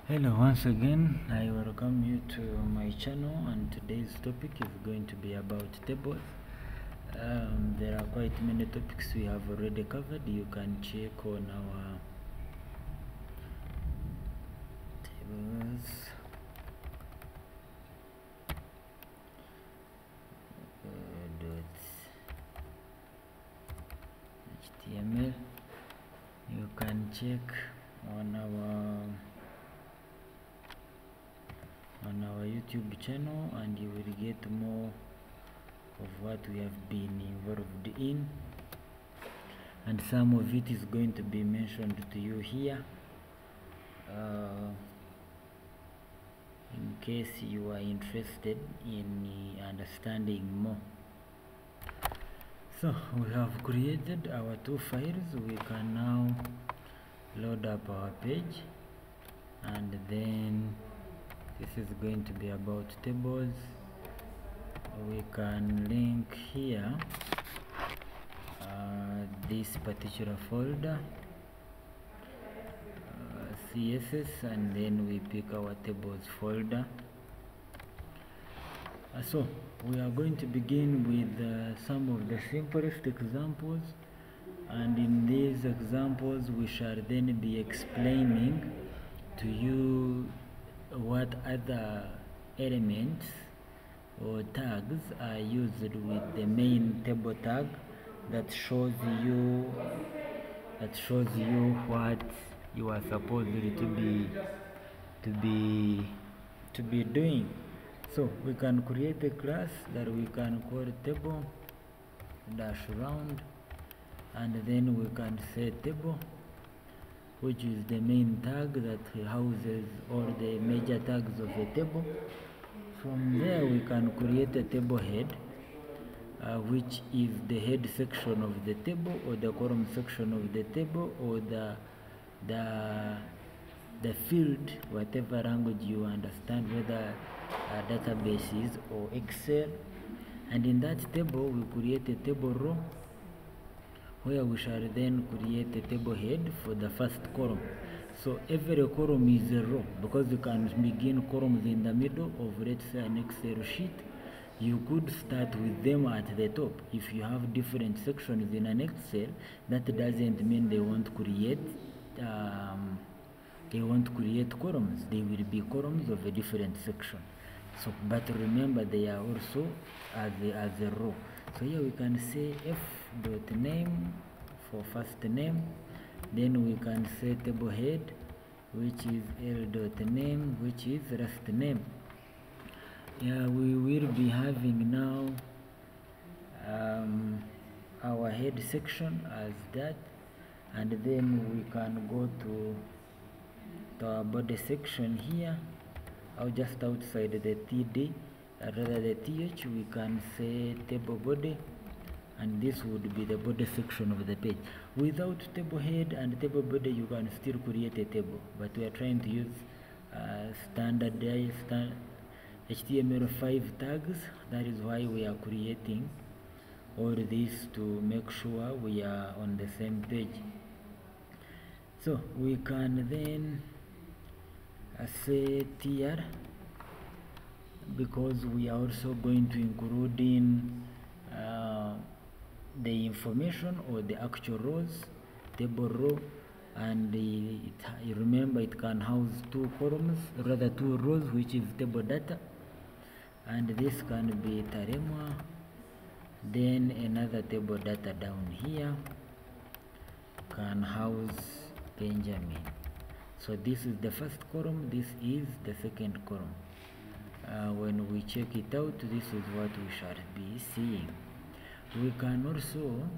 Hello once again, I welcome you to my channel, and today's topic is going to be about tables. There are quite many topics we have already covered. You can check on our tables. HTML. You can check on our YouTube channel, and you will get more of what we have been involved in, and some of it is going to be mentioned to you here in case you are interested in understanding more. So we have created our two files. We can now load up our page, and then this is going to be about tables. We can link here this particular folder, CSS, and then we pick our tables folder. So we are going to begin with some of the simplest examples, and in these examples we shall then be explaining to you what other elements or tags are used with the main table tag that shows you what you are supposed to be doing. So we can create a class that we can call table dash round, and then we can say table, which is the main tag that houses all the major tags of a table. From there we can create a table head, which is the head section of the table, or the column section of the table, or the field, whatever language you understand, whether databases or Excel. And in that table we create a table row, where we shall then create a table head for the first column. So every column is a row, because you can begin columns in the middle of, let's say, an Excel sheet. You could start with them at the top. If you have different sections in an Excel, that doesn't mean they won't create columns. They will be columns of a different section. So, but remember, they are also as a row. So here we can say f.name for first name, then we can say table head, which is l.name, which is last name. Yeah, we will be having now our head section as that, and then we can go to our body section here, or just outside the TD, rather the TH, we can say table body, and this would be the body section of the page. Without table head and table body, you can still create a table, but we are trying to use standardized HTML5 tags. That is why we are creating all this, to make sure we are on the same page. So we can then say tier, because we are also going to include in the information or the actual rows, table row, and you remember it can house two columns, rather two rows, which is table data, and this can be Tarema, then another table data down here can house Benjamin. So this is the first column, this is the second column. When we check it out, this is what we shall be seeing. We can also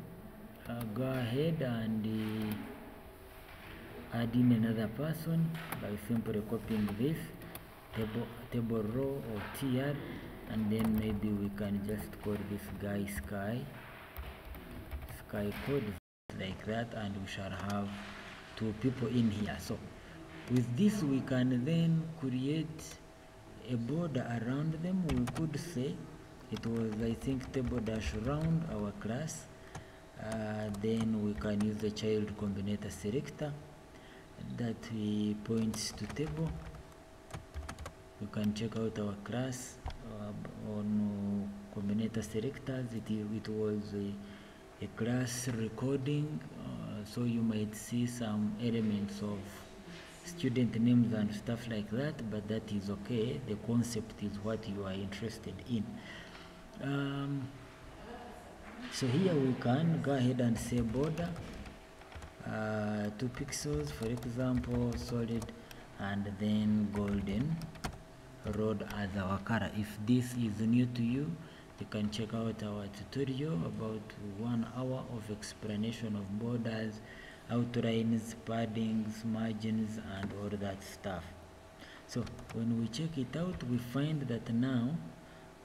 go ahead and add in another person by simply copying this table row or tr, and then maybe we can just call this guy sky code, like that, and we shall have two people in here. So with this we can then create a border around them. We could say it was, I think, table dash round, our class. Then we can use the child combinator selector that points to table, you can check out our class on combinator selectors. It was a class recording, so you might see some elements of student names and stuff like that, but that is okay. The concept is what you are interested in. So here we can go ahead and say border 2 pixels, for example, solid, and then golden road as our color. If this is new to you, you can check out our tutorial, about 1 hour of explanation of borders, outlines, paddings, margins, and all that stuff. So when we check it out, we find that now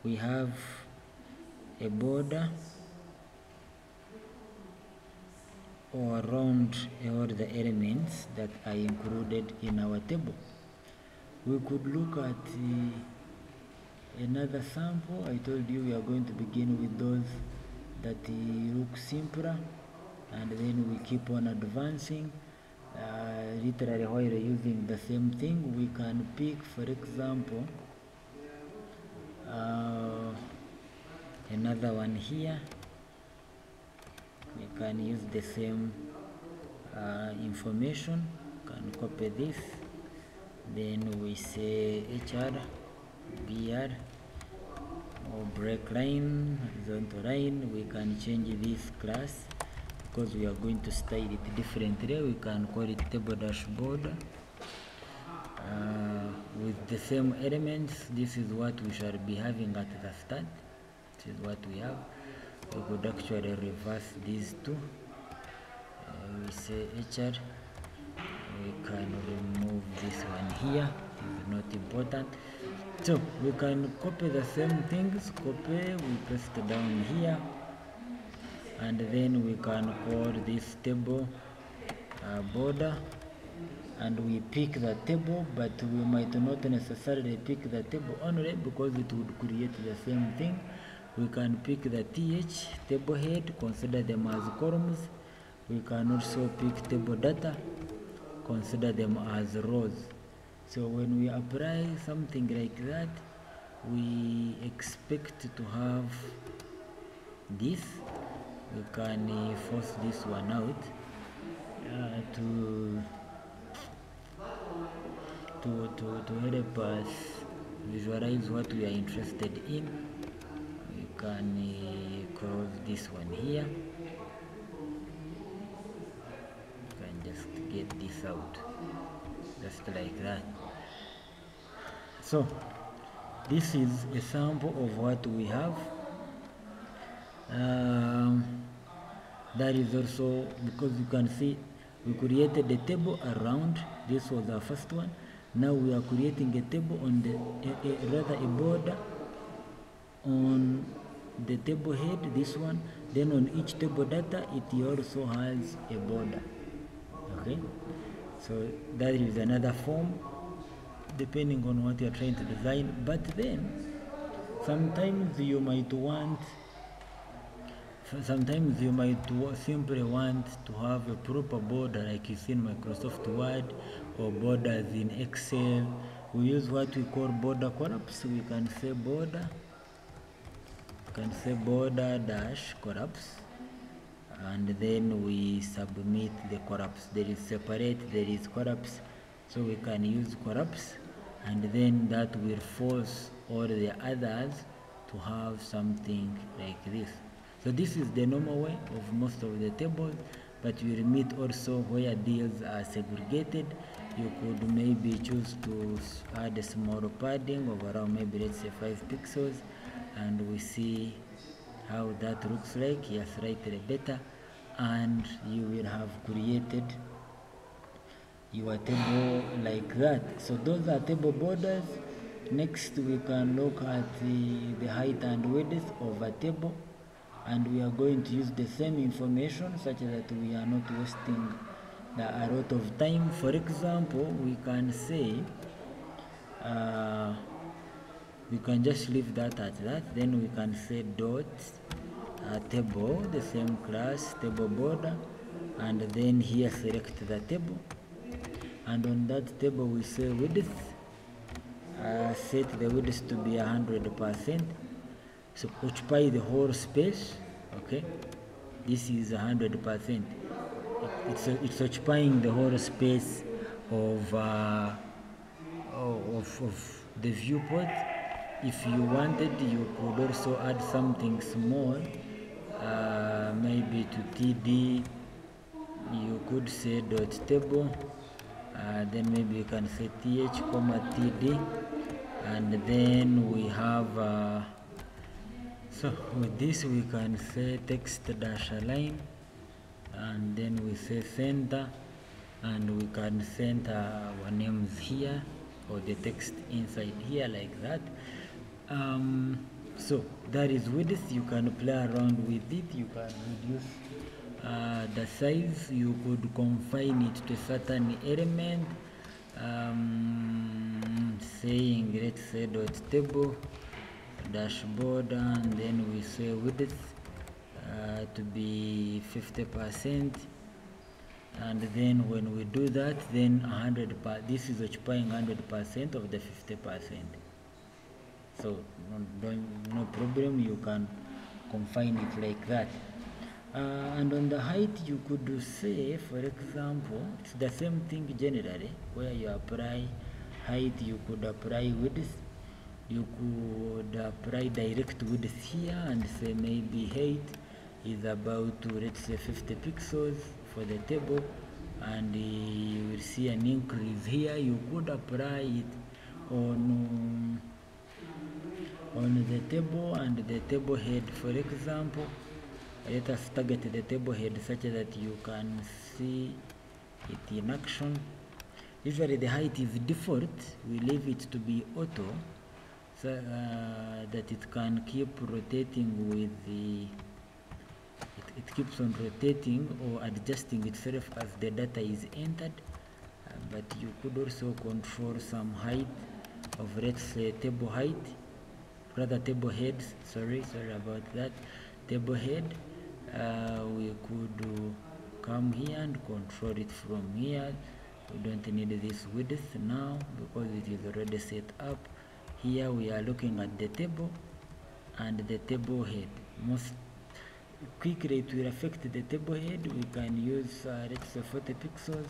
we have a border or around all the elements that are included in our table. We could look at another sample. I told you we are going to begin with those that look simpler, and then we keep on advancing. Literally while using the same thing, we can pick, for example, another one here. We can use the same information. Can copy this, then we say HR, BR, or break line, horizontal line. We can change this class because we are going to style it differently. We can call it table dashboard with the same elements. This is what we shall be having at the start. This is what we have. We could actually reverse these two. We say HR. We can remove this one here. It is not important. So we can copy the same things. Copy, we paste down here, and then we can call this table border, and we pick the table, but we might not necessarily pick the table only because it would create the same thing. We can pick the TH, table head, consider them as columns. We can also pick table data, consider them as rows. So when we apply something like that, we expect to have this. We can force this one out to help us visualize what we are interested in. We can close this one here. You can just get this out, just like that. So this is a sample of what we have. That is also because you can see we created a table around. This was our first one. Now we are creating a table on the rather a border on the table head, this one. Then on each table data, it also has a border. Okay, so that is another form depending on what you are trying to design. But then sometimes you might simply want to have a proper border, like you see in Microsoft Word or borders in Excel. We use what we call border collapse. We can say border, dash collapse, and then we submit the collapse. There is separate, there is collapse, so we can use collapse, and then that will force all the others to have something like this. So this is the normal way of most of the tables, but you will meet also where deals are segregated. You could maybe choose to add a small padding of around maybe let's say 5 pixels, and we see how that looks like. Yes, slightly better, and you will have created your table like that. So those are table borders. Next we can look at the height and width of a table, and we are going to use the same information such that we are not wasting a lot of time. For example, we can say we can just leave that at that. Then we can say dot table, the same class, table border, and then here select the table, and on that table we say width set the width to be 100%, so occupy the whole space. Okay, this is 100%. It's occupying the whole space of the viewport. If you wanted, you could also add something small, maybe to TD. You could say dot table, then maybe you can say th comma td, and then we have so with this we can say text dash align, and then we say center, and we can center our names here or the text inside here like that. So that is width. You can play around with it. You can reduce the size. You could confine it to a certain element, saying, let's say dot table dashboard, and then we say width to be 50%, and then when we do that, then 100%, this is occupying 100% of the 50%. So no problem, you can confine it like that. And on the height, you could say, for example, it's the same thing generally. Where you apply height, you could apply width. You could apply direct width here and say maybe height is about, let's say, 50 pixels for the table, and you will see an increase here. You could apply it on the table and the table head. For example, let us target the table head such that you can see it in action. Usually the height is default. We leave it to be auto, so that it can keep rotating with the it keeps on rotating or adjusting itself as the data is entered. But you could also control some height of, let's say, table height, rather table heads, sorry about that, table head. We could come here and control it from here. We don't need this width now because it is already set up. Here we are looking at the table and the table head. Most quickly it will affect the table head. We can use let's say 40 pixels,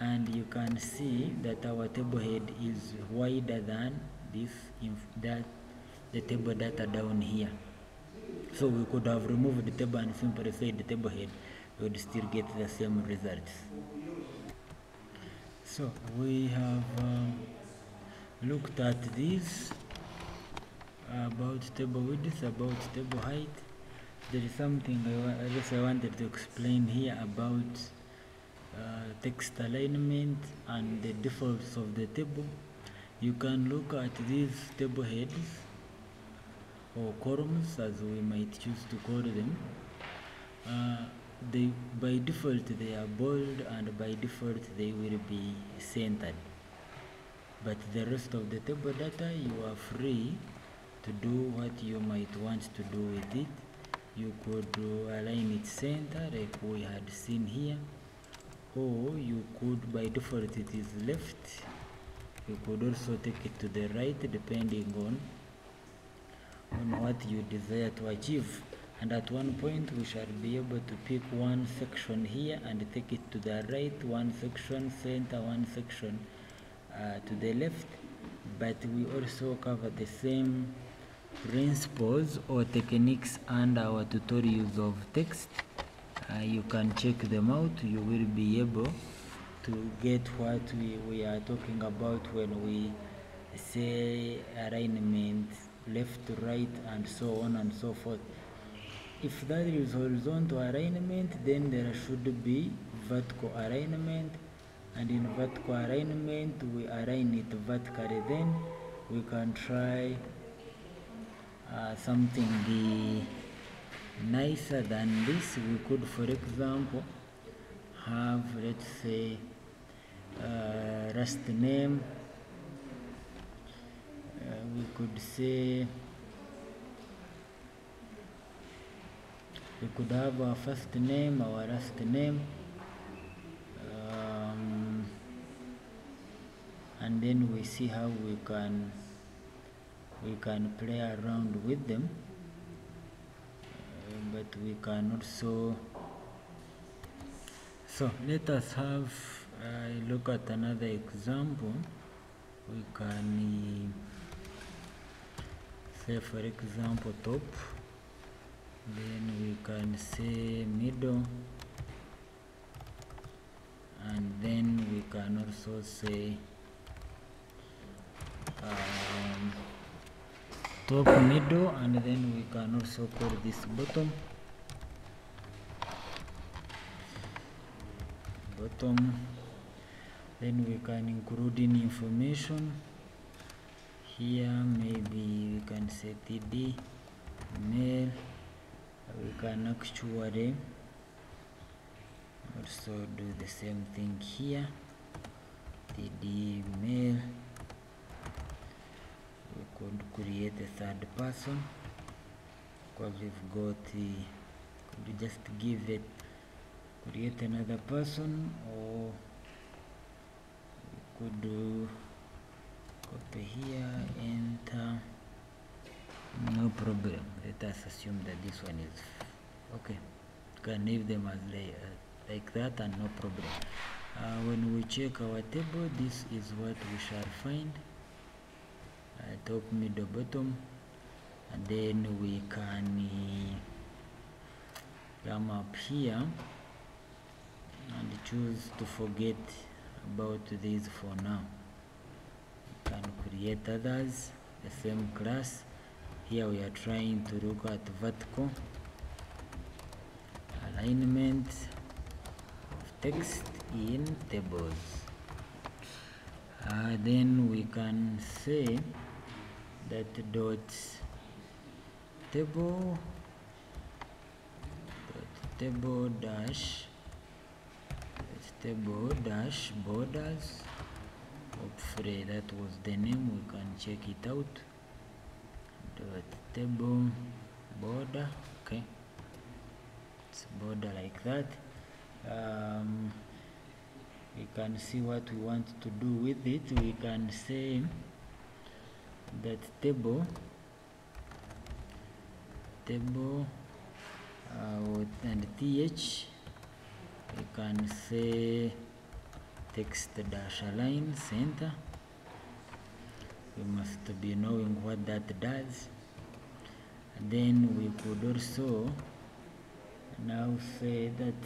and you can see that our table head is wider than this, the table data down here. So we could have removed the table and simply said the table head, we would still get the same results. So we have looked at this about table width, about table height. There is something I wanted to explain here about text alignment and the defaults of the table. You can look at these table heads or columns, as we might choose to call them. They by default they are bold, and by default they will be centered. But the rest of the table data, you are free to do what you might want to do with it. You could align it center like we had seen here, or you could, by default it is left. You could also take it to the right depending on what you desire to achieve. And at one point we shall be able to pick one section here and take it to the right, one section center, one section to the left. But we also cover the same principles or techniques under our tutorials of text. You can check them out. You will be able to get what we are talking about when we say alignment left to right and so on and so forth. If that is horizontal alignment, then there should be vertical alignment, and in vertical alignment we align it vertically. Then we can try something nicer than this. We could, for example, have, let's say, last name. We could say we could have our first name, our last name, and then we see how we can play around with them, but we can also. So let us have a look at another example. We can say, for example, top, then we can say middle, and then we can also say top, middle, and then we can also call this bottom. Then we can include in information here. Maybe we can say TD mail. We can actually also do the same thing here. TD mail. We could create a third person because we've got could just give it, create another person, or we could do copy here, enter, no problem. Let us assume that this one is okay. You can leave them as like that, and no problem. When we check our table, this is what we shall find: top, middle, bottom, and then we can come up here and choose to forget about these for now. We can create others, the same class. Here we are trying to look at vertical alignment of text in tables. Then we can say that dot table dash borders. Hopefully that was the name. We can check it out. Dot table border. Okay, it's border like that. We can see what we want to do with it. We can say that table and th. We can say text dash align center. We must be knowing what that does. And then we could also now say that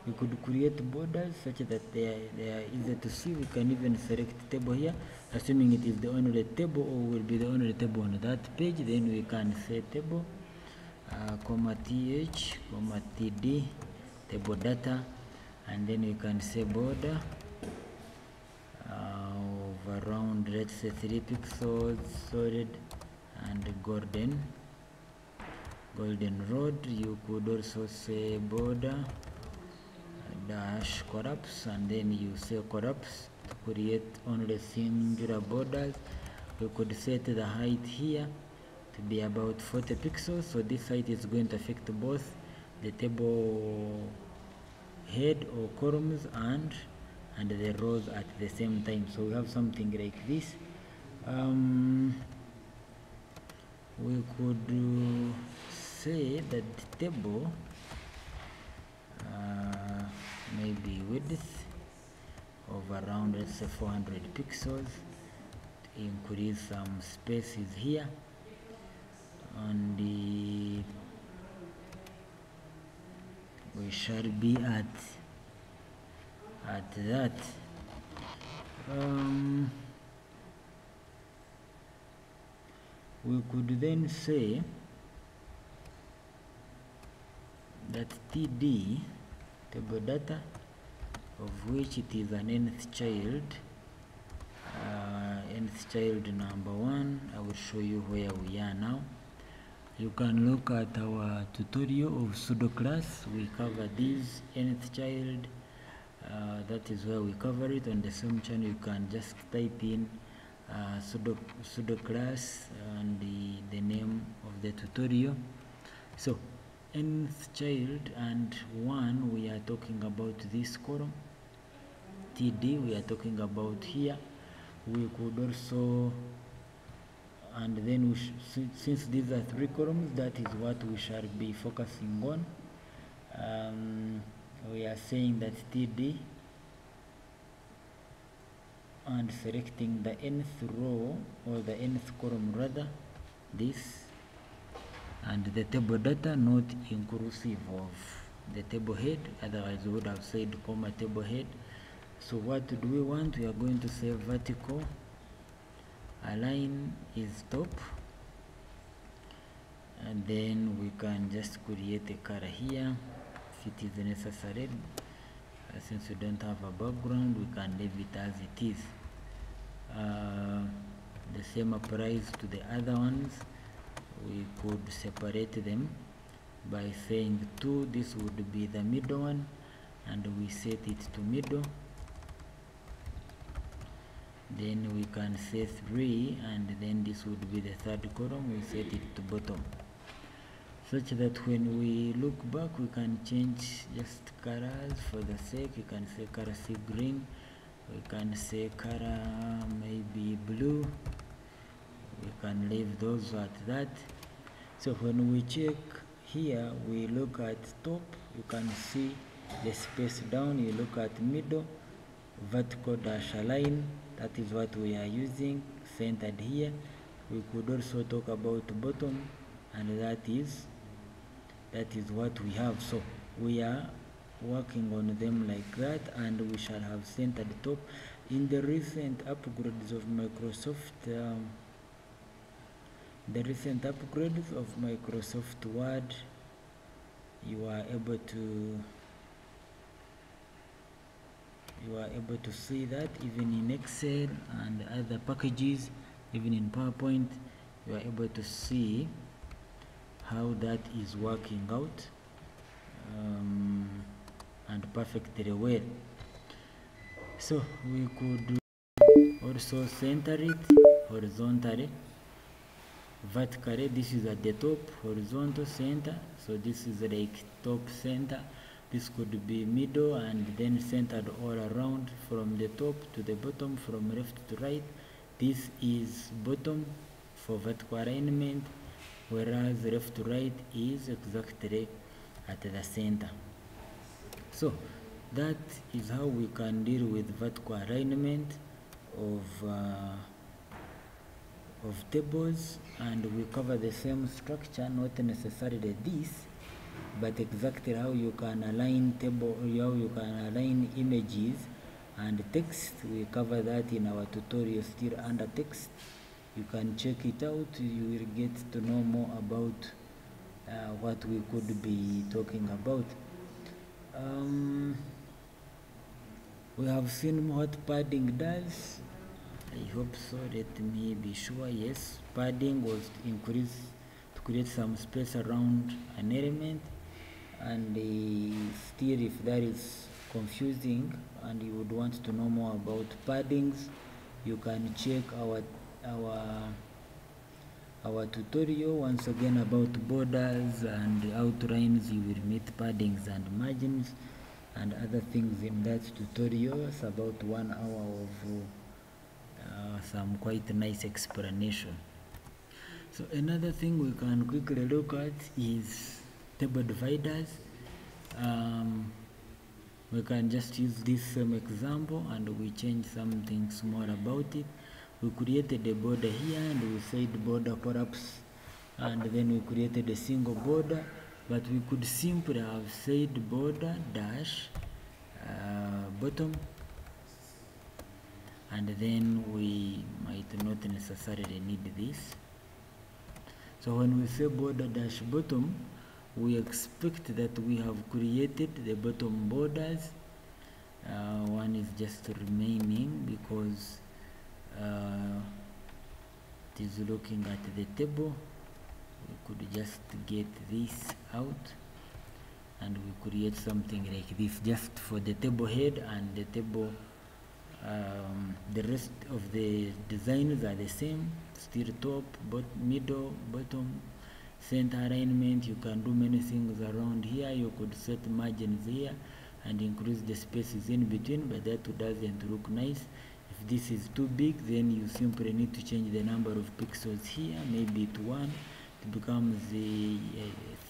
we could create borders such that they are easy to see. We can even select table here, assuming it is the only table or will be the only table on that page. Then we can say table, th, td, table data, and then we can say border of around, let's say, 3 pixels, solid and golden road. You could also say border dash collapse, and then you say collapse to create only singular borders. We could set the height here to be about 40 pixels, so this height is going to affect both the table head or columns and the rows at the same time. So we have something like this. We could say that the table maybe width of around, let's say, 400 pixels. Increase some spaces here, and we shall be at that. We could then say that TD, table data, of which it is an nth child, number 1. I will show you where we are now. You can look at our tutorial of pseudo class. We cover this nth child. That is where we cover it. On the same channel, you can just type in pseudo class and the name of the tutorial. So nth child and 1, we are talking about this column. TD we are talking about here. We could also, and then since these are 3 columns, that is what we shall be focusing on. We are saying that TD and selecting the nth row or the nth column rather, this, and the table data not inclusive of the table head, otherwise we would have said comma table head. So what do we want? We are going to say vertical align is top, and then we can just create a color here if it is necessary. Since we don't have a background, we can leave it as it is. The same applies to the other ones. We could separate them by saying 2, this would be the middle one, and we set it to middle. Then we can say 3, and then this would be the 3rd column, we set it to bottom, such that when we look back we can change just colors for the sake. You can say color sea green, we can say color maybe blue, we can leave those at that. So when we check here, we look at top, you can see the space down, you look at middle, vertical dash align, that is what we are using, centered here. We could also talk about bottom, and that is what we have. So we are working on them like that, and we shall have centered top. In the recent upgrades of Microsoft, Word, you are able to see that even in Excel and other packages, even in PowerPoint, you are able to see how that is working out, and perfectly well. So we could also center it horizontally, vertically. This is at the top, horizontal center, so this is like top center. This could be middle, and then centered all around from the top to the bottom, from left to right. This is bottom for vertical alignment, whereas left to right is exactly at the center. So that is how we can deal with vertical alignment of tables, and we cover the same structure, not necessarily this, but exactly how you can align table, how you can align images and text. We cover that in our tutorial still under text. You can check it out, you will get to know more about what we could be talking about. We have seen what padding does. I hope so. Let me be sure. Yes, padding was increased to create some space around an element, and still, if that is confusing and you would want to know more about paddings, you can check our tutorial once again about borders and outlines. You will meet paddings and margins and other things in that tutorial. It's about 1 hour of some quite nice explanation. So another thing we can quickly look at is table dividers. We can just use this same example and we change something small about it. We created a border here and we said border collapse, and then we created a single border, but we could simply have said border dash bottom, and then we might not necessarily need this. So when we say border dash bottom, we expect that we have created the bottom borders. One is just remaining because it is looking at the table. We could just get this out and we create something like this just for the table head, and the table the rest of the designs are the same, still top, middle, bottom, center alignment. You can do many things around here. You could set margins here and increase the spaces in between, but that doesn't look nice. If this is too big, then you simply need to change the number of pixels here, maybe to 1. It becomes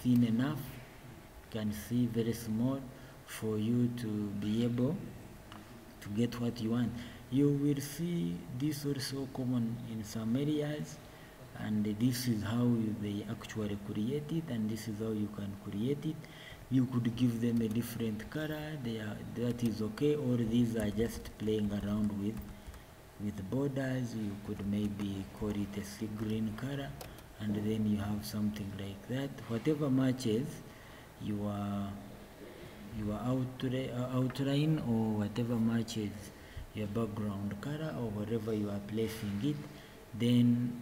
thin enough, you can see, very small, for you to be able to get what you want. You will see this also common in some areas, and this is how they actually create it, and this is how you can create it. You could give them a different color, that is okay, or these are just playing around with borders. You could maybe call it a sea green color, and then you have something like that. Whatever matches your outline, or whatever matches your background color, or wherever you are placing it, then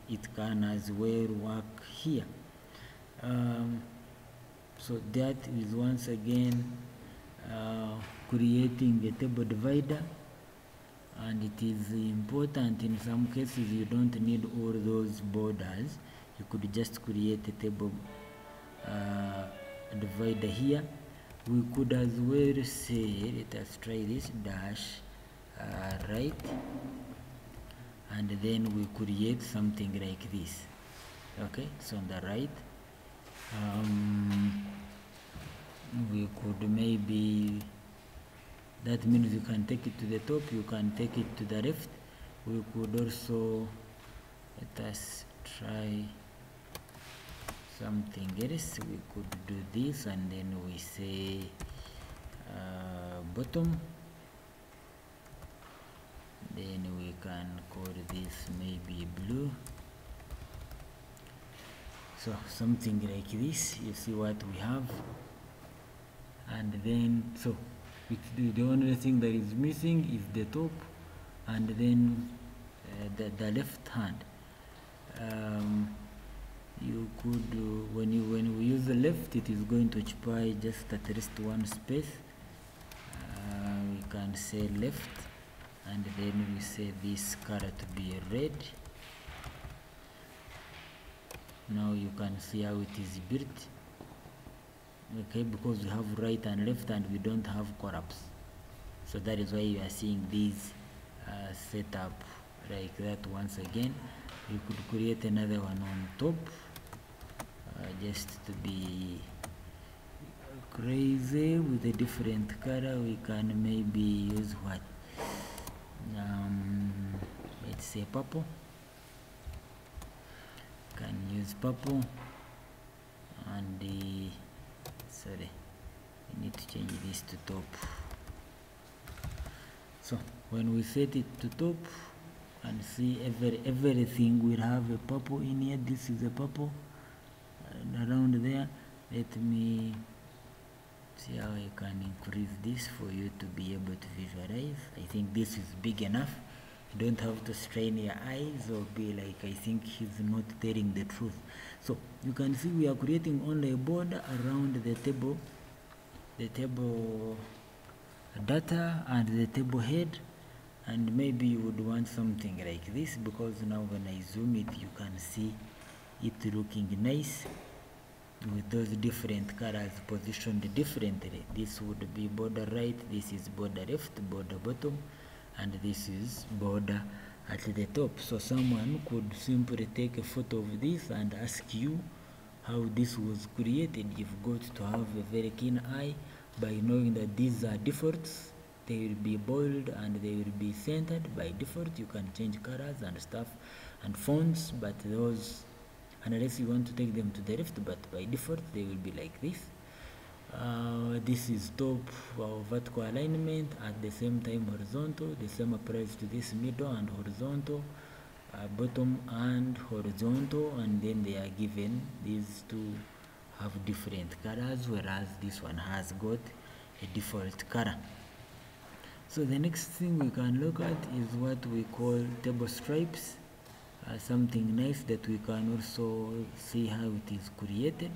it can as well work here. So that is once again creating a table divider, and it is important. In some cases you don't need all those borders. You could just create a table divider here. We could as well say, let us try this, dash right, and then we create something like this. Okay, so on the right, we could maybe, that means you can take it to the top, you can take it to the left. We could also, let us try something else. We could do this, and then we say bottom, then we can call this maybe blue. So something like this, you see what we have. And then, so the only thing that is missing is the top, and then the left hand. You could, when we use the left, it is going to occupy just at least one space. We can say left, and then we say this color to be red. Now you can see how it is built. Okay, because we have right and left, and we don't have collapse, so that is why you are seeing these set up like that. Once again, you could create another one on top, just to be crazy with a different color. We can maybe use what, let's say purple. Can use purple, and sorry, we need to change this to top. So when we set it to top, and see everything will have a purple in here. This is a purple, and around there, let me see how I can increase this for you to be able to visualize. I think this is big enough. You don't have to strain your eyes or be like, I think he's not telling the truth. So you can see we are creating only a border around the table data and the table head, and maybe you would want something like this, because now when I zoom it, you can see it looking nice with those different colors positioned differently. This would be border right, this is border left, border bottom, and this is border at the top. So someone could simply take a photo of this and ask you how this was created. You've got to have a very keen eye by knowing that these are defaults. They will be bold and they will be centered by default. You can change colors and stuff and fonts, but those, unless you want to take them to the left, but by default they will be like this. This is top vertical alignment, at the same time horizontal. The same applies to this middle and horizontal, bottom and horizontal, and then they are given these two have different colors, whereas this one has got a default color. So the next thing we can look at is what we call table stripes, something nice that we can also see how it is created.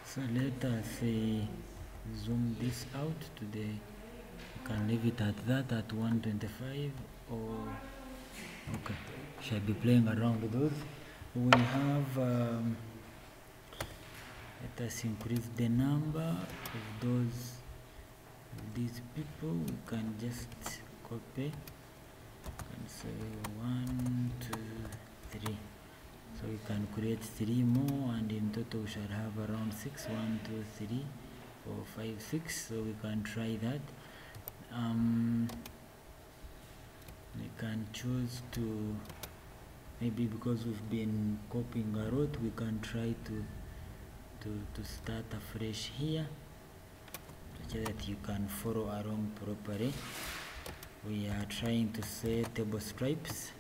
So let us zoom this out to the, you can leave it at that at 125, or okay, shall be playing around with those. We have let us increase the number of these people. We can just copy and say 1, 2, 3. So we can create 3 more, and in total we shall have around 6. 1, 2, 3, 4, 5, 6. So we can try that. We can choose to, maybe because we've been copying a lot, we can try to start afresh here, so that you can follow along properly. We are trying to say table stripes,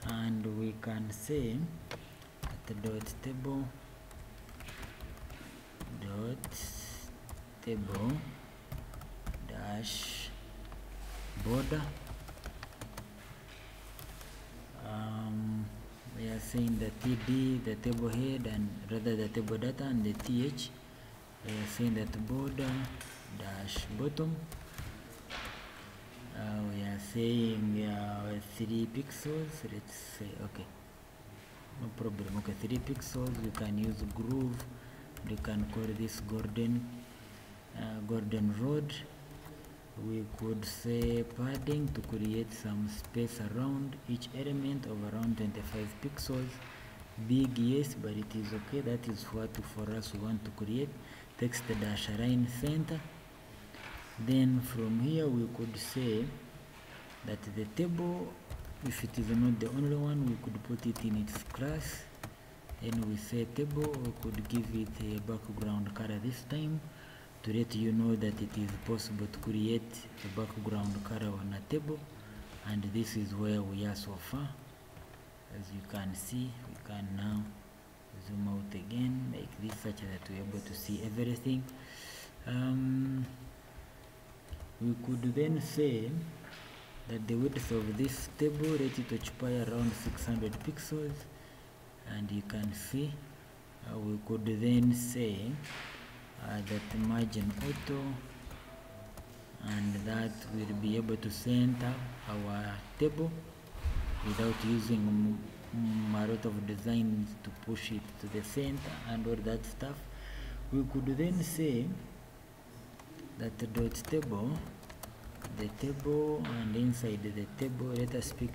and we can say that the table dash border. We are saying the TD, the table head, and rather the table data, and the TH. We are saying that border dash bottom. We are saying 3 pixels. Let's say, okay, no problem. Okay, 3 pixels. We can use groove. We can call this golden rod. We could say padding to create some space around each element of around 25 pixels. Big, yes, but it is okay. That is what for us we want to create. Text dash align center. Then from here we could say that the table, if it is not the only one, we could put it in its class. Then we say table, we could give it a background color this time, to let you know that it is possible to create a background color on a table. And this is where we are so far. As you can see, we can now zoom out again like this, such that we're able to see everything. We could then say that the width of this table, let it occupy around 600 pixels, and you can see we could then say that margin auto, and that will be able to center our table without using a lot of designs to push it to the center and all that stuff. We could then say that the dot table, the table, and inside the table, let us pick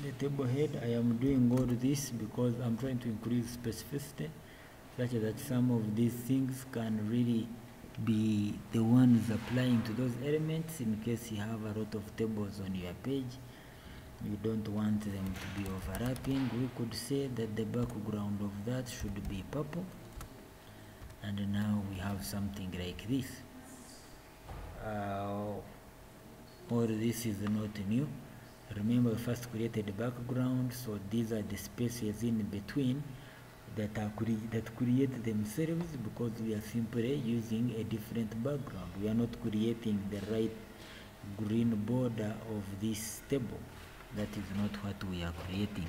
the table head. I am doing all this because I'm trying to increase specificity, such that some of these things can really be the ones applying to those elements. In case you have a lot of tables on your page, you don't want them to be overlapping. We could say that the background of that should be purple, and now we have something like this. All this is not new. Remember, we first created the background, so these are the spaces in between that create themselves, because we are simply using a different background. We are not creating the right green border of this table. That is not what we are creating.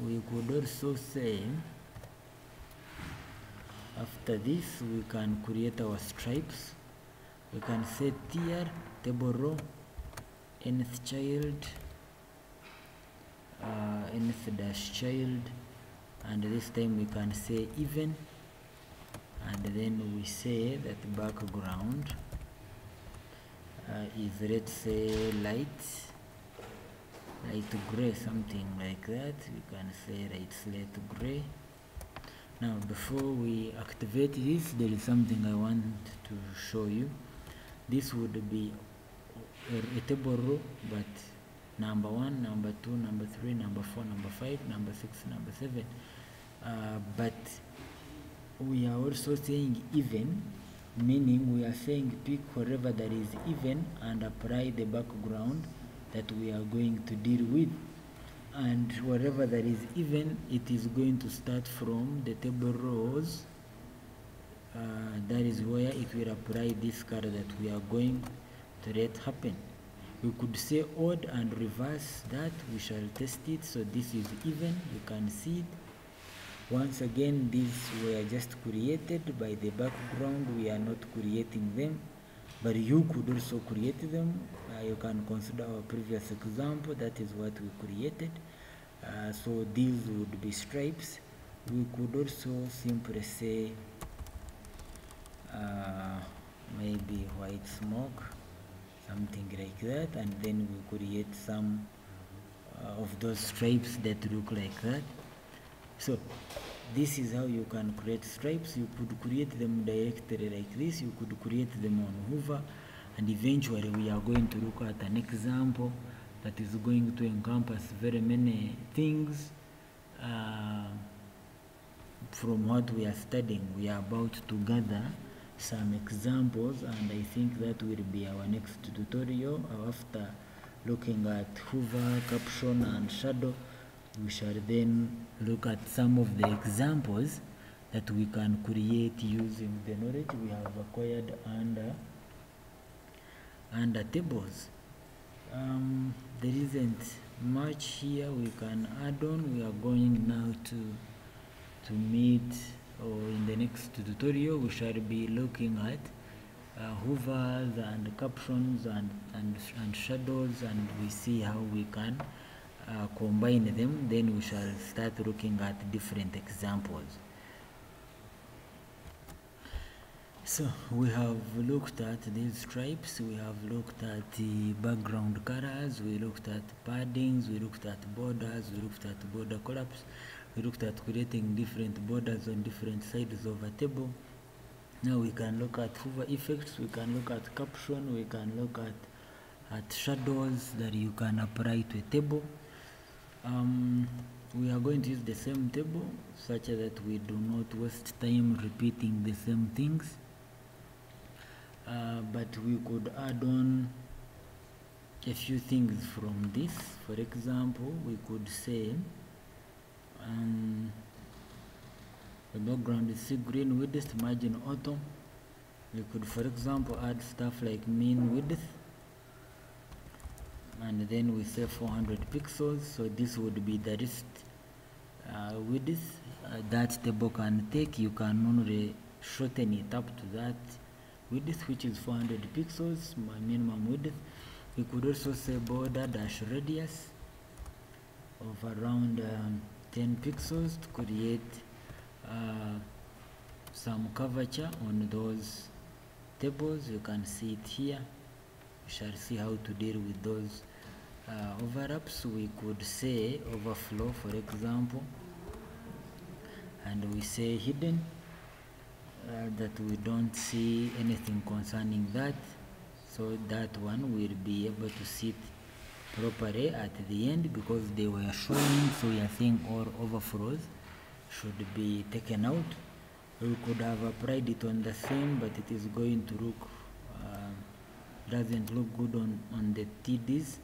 We could also say, after this, we can create our stripes. We can say tier, table row, nth child, nth dash child, and this time we can say even, and then we say that background is, let's say, light gray, something like that. We can say light gray. Now, before we activate this, there is something I want to show you. This would be a table row, but number 1, number 2, number 3, number 4, number 5, number 6, number 7. But we are also saying even, meaning we are saying pick wherever that is even and apply the background that we are going to deal with. And wherever that is even, it is going to start from the table rows. That is where it will apply this color that we are going to let happen. We could say odd and reverse that. We shall test it. So this is even, you can see it. Once again, these were just created by the background. We are not creating them. but you could also create them. You can consider our previous example, that is what we created. So these would be stripes. We could also simply say maybe white smoke, something like that, and then we create some of those stripes that look like that. So this is how you can create stripes. You could create them directly like this, you could create them on Hover, and eventually we are going to look at an example that is going to encompass very many things from what we are studying. We are about to gather some examples, and I think that will be our next tutorial. After looking at Hover, caption and shadow, we shall then look at some of the examples that we can create using the knowledge we have acquired under tables. There isn't much here we can add on. We are going now to meet, or in the next tutorial we shall be looking at hoovers and captions and shadows, and we see how we can combine them. Then we shall start looking at different examples. So we have looked at these stripes, we have looked at the background colors, we looked at paddings, we looked at borders, we looked at border collapse, we looked at creating different borders on different sides of a table. Now we can look at hover effects, we can look at caption, we can look at shadows that you can apply to a table. We are going to use the same table such that we do not waste time repeating the same things. But we could add on a few things from this. For example, we could say the background is sea green width, margin auto. We could, for example, add stuff like mean width, and then we say 400 pixels. So this would be the least width that table can take. You can only shorten it up to that width, which is 400 pixels, my minimum width. We could also say border dash radius of around 10 pixels to create some curvature on those tables. You can see it here. We shall see how to deal with those overlaps. We could say overflow, for example, and we say hidden, that we don't see anything concerning that, so that one will be able to sit properly at the end because they were showing. So we are saying all overflows should be taken out. We could have applied it on the same, but it is going to look doesn't look good on the TDs.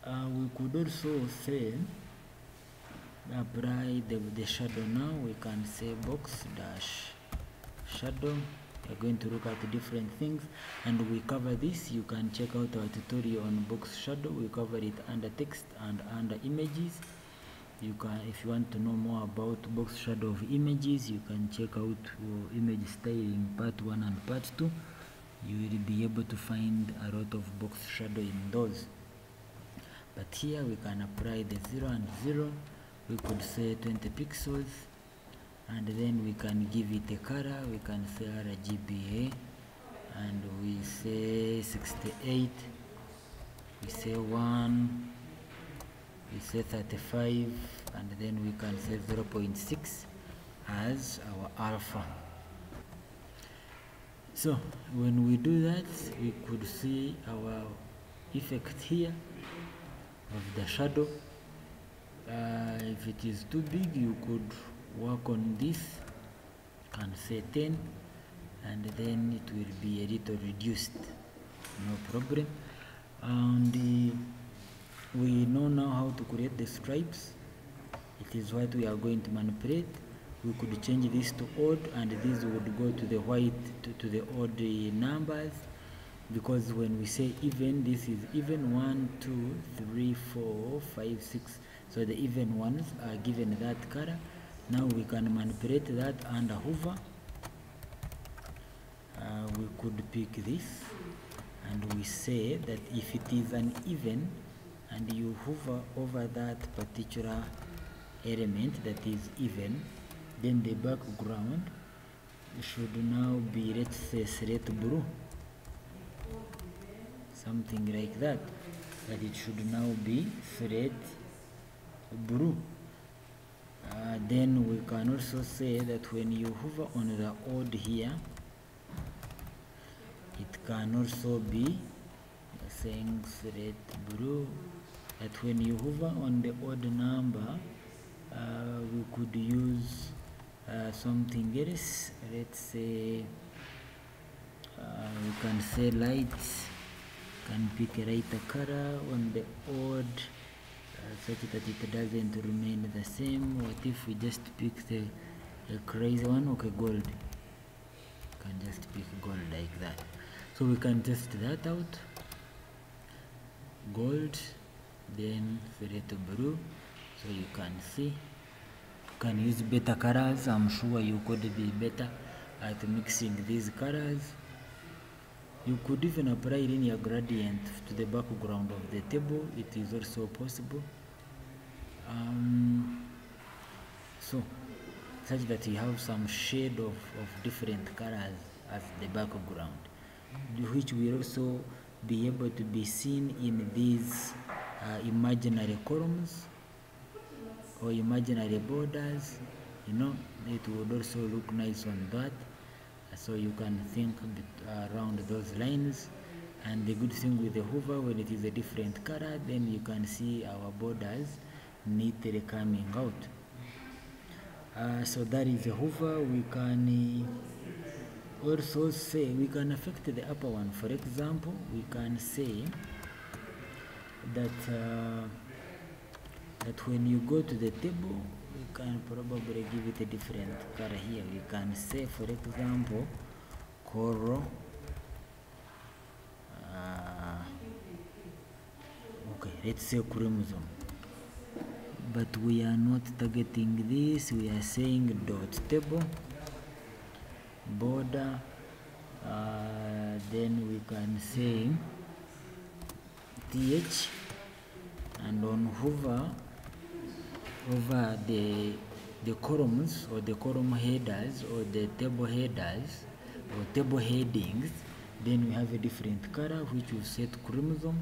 We could also say apply the shadow. Now we can say box dash shadow. We are going to look at different things, and we cover this. You can check out our tutorial on box shadow. We cover it under text and under images. You can, if you want to know more about box shadow of images, you can check out image styling part 1 and part 2. You will be able to find a lot of box shadow in those. But here we can apply the 0 and 0. We could say 20 pixels, and then we can give it a color. We can say RGBA, and we say 68, we say 1, we say 35, and then we can say 0.6 as our alpha. So when we do that, we could see our effect here of the shadow. If it is too big, you could work on this and say 10, and then it will be a little reduced, no problem. And we know now how to create the stripes. It is what we are going to manipulate. We could change this to odd, and this would go to the white, to the odd numbers, because when we say even, this is even 1, 2, 3, 4, 5, 6. So the even ones are given that color. Now we can manipulate that under hover. we could pick this, and we say that if it is an even and you hover over that particular element that is even, then the background should now be, let's say, thread blue, something like that, that it should now be thread blue. Then we can also say that when you hover on the odd here, it can also be saying thread blue, that when you hover on the odd number, we could use something else. Let's say we can say light, can pick a lighter color on the odd, such that it doesn't remain the same. What if we just pick a crazy one? Okay, gold. Can just pick gold like that. So we can test that out. Gold, then thread blue. So you can see, you can use better colors. I'm sure you could be better at mixing these colors. You could even apply linear gradient to the background of the table. It is also possible. So such that you have some shade of different colors as the background, which will also be able to be seen in these imaginary columns or imaginary borders. You know, it would also look nice on that. So you can think around those lines. And the good thing with the hover, when it is a different color, then you can see our borders neatly coming out. So that is a hover. We can also say, we can affect the upper one. For example, we can say that that when you go to the table, we can probably give it a different color here. We can say, for example, coral. Okay, let's say crimson. But we are not targeting this. We are saying dot table border. Then we can say th, and on hover over the columns or the column headers or the table headers or table headings, then we have a different color which we set crimson.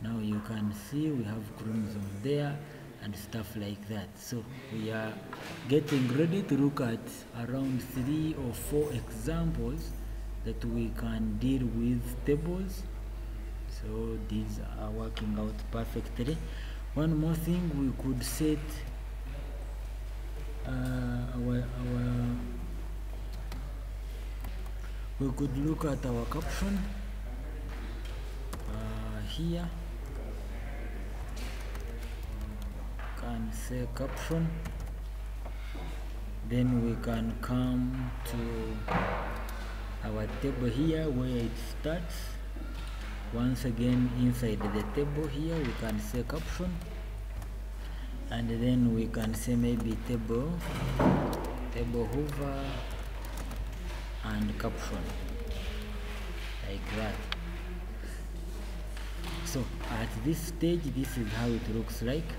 Now you can see we have crimson there and stuff like that. So we are getting ready to look at around 3 or 4 examples that we can deal with tables. So these are working out perfectly. One more thing, we could set we could look at our caption here. Can say caption, then we can come to our table here where it starts. Once again, inside the table here we can say caption, and then we can say maybe table hover and caption, like that. So at this stage, this is how it looks like,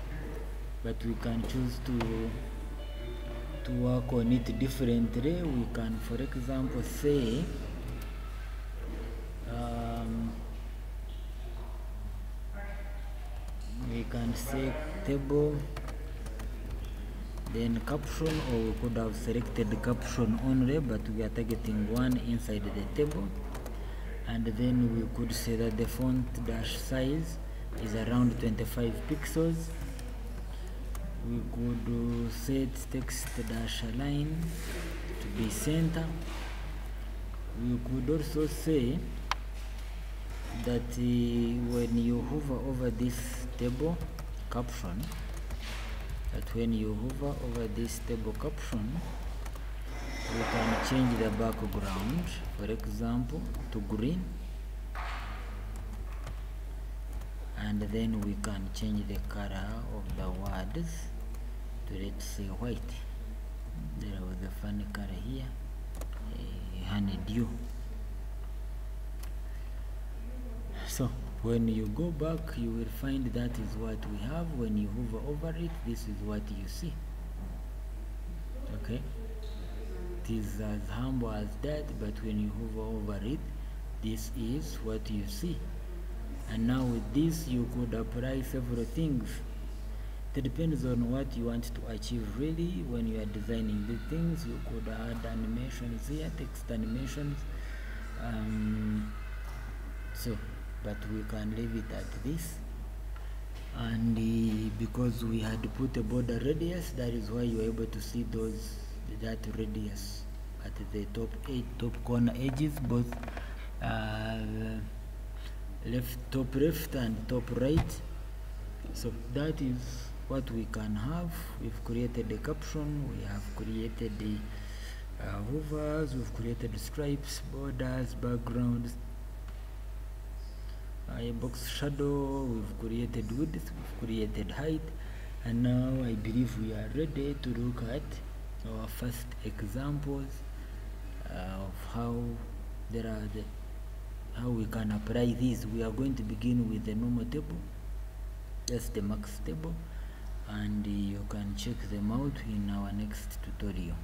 but we can choose to work on it differently. We can, for example, say we can say table, then caption, or we could have selected caption only, but we are targeting one inside the table. And then we could say that the font dash size is around 25 pixels. We could set text dash align to be center. We could also say that when you hover over this table caption, we can change the background, for example, to green, and then we can change the color of the words to, let's say, white. There was a funny color here, honeydew. When you go back, you will find that is what we have. When you hover over it, this is what you see. Okay, it is as humble as that, but when you hover over it, this is what you see. And now with this, you could apply several things. It depends on what you want to achieve really. When you are designing the things, you could add animations here, text animations. But we can leave it at this. And because we had put a border radius, that is why you are able to see that radius at the top corner edges, both top left and top right. So that is what we can have. We've created a caption, we have created the hovers, we've created stripes, borders, backgrounds, a box shadow, we've created width, we've created height, and now I believe we are ready to look at our first examples of how we can apply these. We are going to begin with the normal table, that's the max table, and you can check them out in our next tutorial.